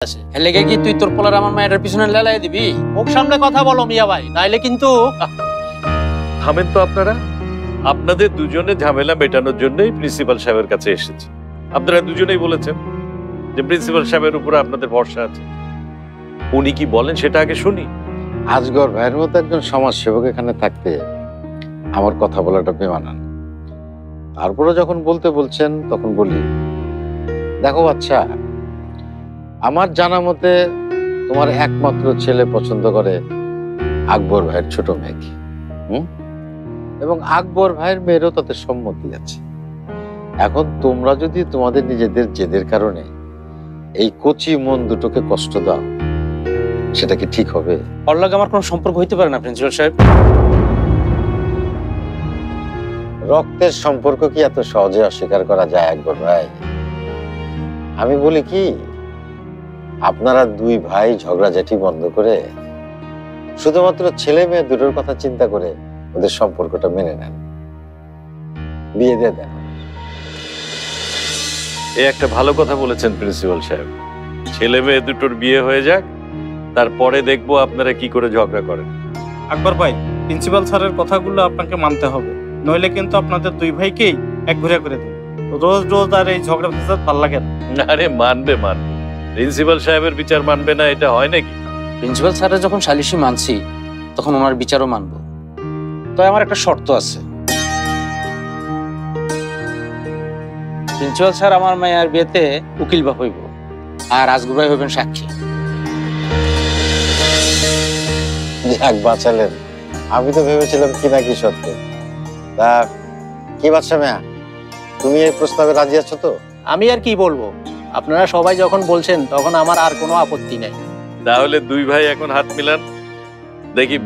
আছে এলাকায় কি তুই তোর পোলার আমার মায়ের পিছনে লেলাই দিবি? মুখ সামনে কথা বলো মিয়া ভাই, নাইলে কিন্তু থামেন তো আপনারা। আপনাদের দুজনে ঝামেলা মেটানোর জন্যই প্রিন্সিপাল সাহেবের কাছে এসেছি। আপনারা দুজনেই বলেছেন যে প্রিন্সিপাল সাহেবের উপরে আপনাদের ভরসা আছে। উনি কি বলেন সেটা আগে শুনি। আজগর ভাইয়ের মতো একজন সমাজসেবক এখানে থাকতে আমার কথা বলাটা বেমানান। তারপরে যখন বলতে বলছেন তখন বলি, দেখো বাচ্চা, আমার জানা মতে তোমার একমাত্র ছেলে পছন্দ করে আকবর ভাইয়ের ছোট মেয়েকে, এবং আকবর ভাইয়ের মেয়েরও তাতে সম্মতি আছে। এখন তোমরা যদি তোমাদের নিজেদের জেদের কারণে এই কচি মন দুটোকে কষ্ট দাও, সেটা কি ঠিক হবে? ওর লগে আমার কোনো সম্পর্ক হইতে পারে না প্রিন্সিপাল সাহেব। রক্তের সম্পর্ক কি এত সহজে অস্বীকার করা যায় আকবর ভাই? আমি বলি কি, আপনারা দুই ভাই ঝগড়াঝাটি বন্ধ করে শুধুমাত্র ছেলে মেয়ে দুটোর কথা চিন্তা করে ওদের সম্পর্কটা মেনে নেন, বিয়ে দিয়ে দেন। এ একটা ভালো কথা বলেছেন প্রিন্সিপাল সাহেব। ছেলে মেয়ে দুটোর বিয়ে হয়ে যাক, তারপরে দেখবো আপনারা কি করে ঝগড়া করেন। আকবর ভাই, প্রিন্সিপাল স্যারের কথাগুলো আপনাকে মানতে হবে, নইলে কিন্তু আপনাদের দুই ভাইকেই এক ঘুরে করে দেবে। রোজ রোজ আর এই ঝগড়া ফেসাদ ভাল লাগে না। আরে মানবে প্রিন্সিপাল সাহেবের বিচার মানবে না, এটা হয় নাকি? প্রিন্সিপাল স্যারের যখন সালিশি মানছি তখন ওনার বিচারও মানবো। তো আমার একটা শর্ত আছে, প্রিন্সিপাল স্যার আমার মায়ের বিয়েতে উকিল বাপ হইব, আর আজগর ভাই হইবেন সাক্ষী। যাক বাঁচালেন, আমি তো ভেবেছিলাম কি না কি সত্য। তা কি বাচ্চা মেয়া, তুমি এই প্রস্তাবে রাজি আছো তো? আমি আর কি বলবো, আপনারা সবাই যখন বলছেন তখন আমার আর কোনো আপত্তি নাই। তাহলে দুই ভাই এখন হাত মিলান, দেখি